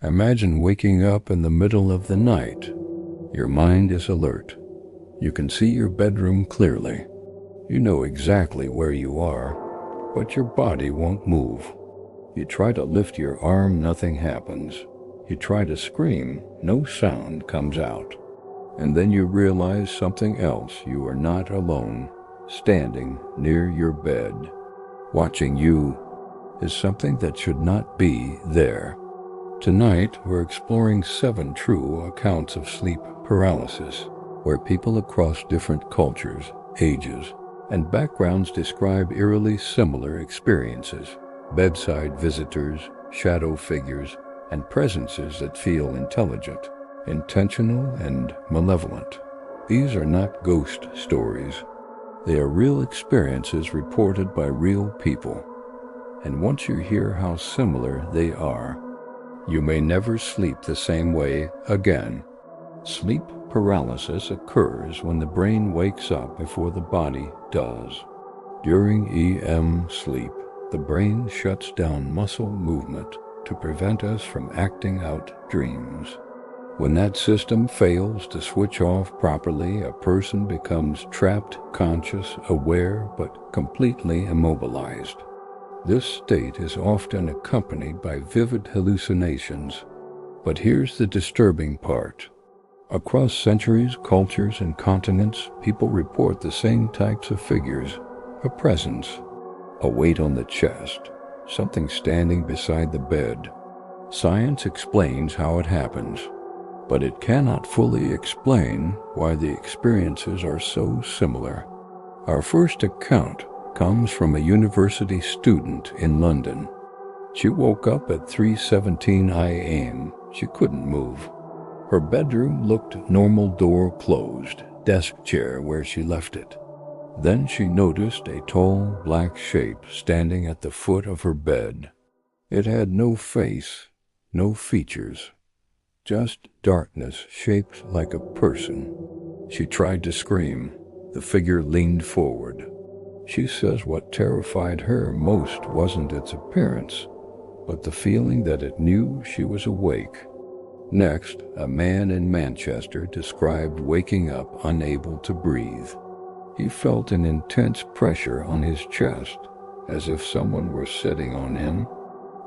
Imagine waking up in the middle of the night. Your mind is alert. You can see your bedroom clearly. You know exactly where you are, but your body won't move. You try to lift your arm, nothing happens. You try to scream, no sound comes out. And then you realize something else. You are not alone. Standing near your bed, watching you, is something that should not be there. Tonight, we're exploring 7 true accounts of sleep paralysis, where people across different cultures, ages, and backgrounds describe eerily similar experiences. Bedside visitors, shadow figures, and presences that feel intelligent, intentional, and malevolent. These are not ghost stories. They are real experiences reported by real people. And once you hear how similar they are, you may never sleep the same way again. Sleep paralysis occurs when the brain wakes up before the body does. During EM sleep, the brain shuts down muscle movement to prevent us from acting out dreams. When that system fails to switch off properly, a person becomes trapped, conscious, aware, but completely immobilized. This state is often accompanied by vivid hallucinations. But here's the disturbing part. Across centuries, cultures, and continents, people report the same types of figures. A presence, a weight on the chest, something standing beside the bed. Science explains how it happens, but it cannot fully explain why the experiences are so similar. Our first account comes from a university student in London. She woke up at 3:17 a.m. She couldn't move. Her bedroom looked normal, door closed, desk chair where she left it. Then she noticed a tall, black shape standing at the foot of her bed. It had no face, no features, just darkness shaped like a person. She tried to scream. The figure leaned forward. She says what terrified her most wasn't its appearance, but the feeling that it knew she was awake. Next, a man in Manchester described waking up unable to breathe. He felt an intense pressure on his chest, as if someone were sitting on him.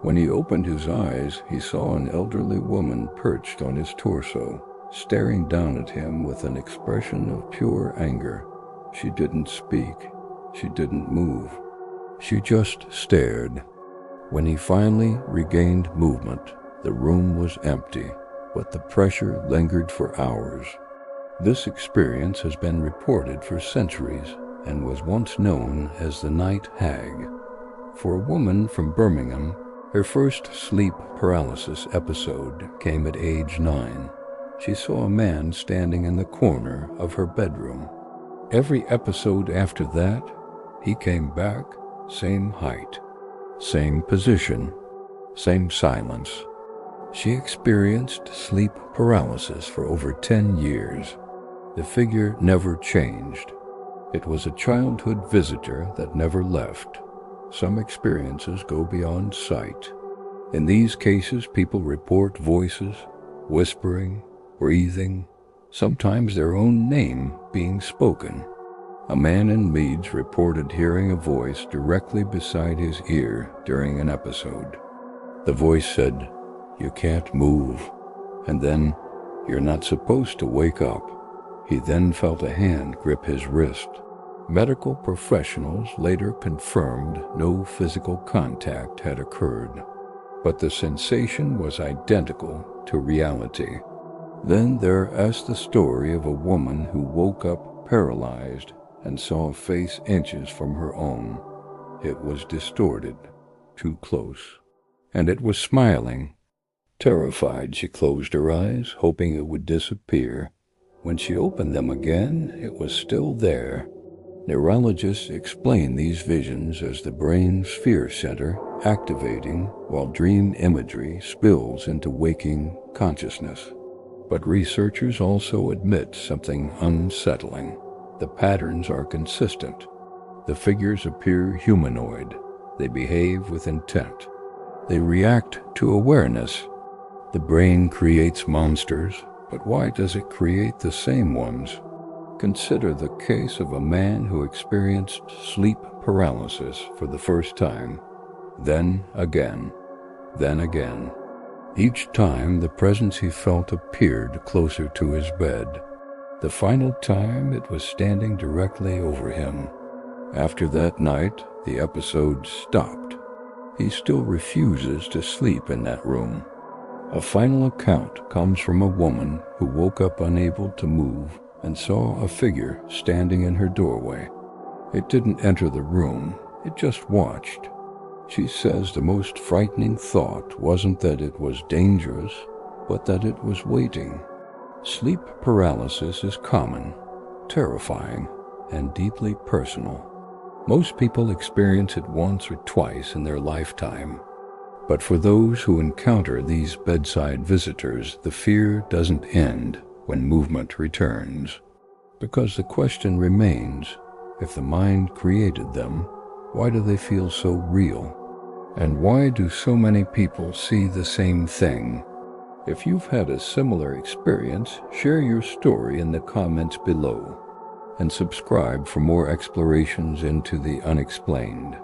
When he opened his eyes, he saw an elderly woman perched on his torso, staring down at him with an expression of pure anger. She didn't speak. She didn't move. She just stared. When he finally regained movement, the room was empty, but the pressure lingered for hours. This experience has been reported for centuries and was once known as the night hag. For a woman from Birmingham, her first sleep paralysis episode came at age 9. She saw a man standing in the corner of her bedroom. Every episode after that, he came back, same height, same position, same silence. She experienced sleep paralysis for over 10 years. The figure never changed. It was a childhood visitor that never left. Some experiences go beyond sight. In these cases, people report voices, whispering, breathing, sometimes their own name being spoken. A man in Leeds reported hearing a voice directly beside his ear during an episode. The voice said, "You can't move," and then, "You're not supposed to wake up." He then felt a hand grip his wrist. Medical professionals later confirmed no physical contact had occurred, but the sensation was identical to reality. Then there is the story of a woman who woke up paralyzed and saw a face inches from her own. It was distorted, too close, and it was smiling. Terrified, she closed her eyes, hoping it would disappear. When she opened them again, it was still there. Neurologists explain these visions as the brain's fear center activating while dream imagery spills into waking consciousness. But researchers also admit something unsettling. The patterns are consistent. The figures appear humanoid. They behave with intent. They react to awareness. The brain creates monsters, but why does it create the same ones? Consider the case of a man who experienced sleep paralysis for the first time, then again. Each time the presence he felt appeared closer to his bed. The final time it was standing directly over him. After that night, the episode stopped. He still refuses to sleep in that room. A final account comes from a woman who woke up unable to move and saw a figure standing in her doorway. It didn't enter the room, it just watched. She says the most frightening thought wasn't that it was dangerous, but that it was waiting. Sleep paralysis is common, terrifying, and deeply personal. Most people experience it once or twice in their lifetime. But for those who encounter these bedside visitors, the fear doesn't end when movement returns. Because the question remains, if the mind created them, why do they feel so real? And why do so many people see the same thing? If you've had a similar experience, share your story in the comments below, and subscribe for more explorations into the unexplained.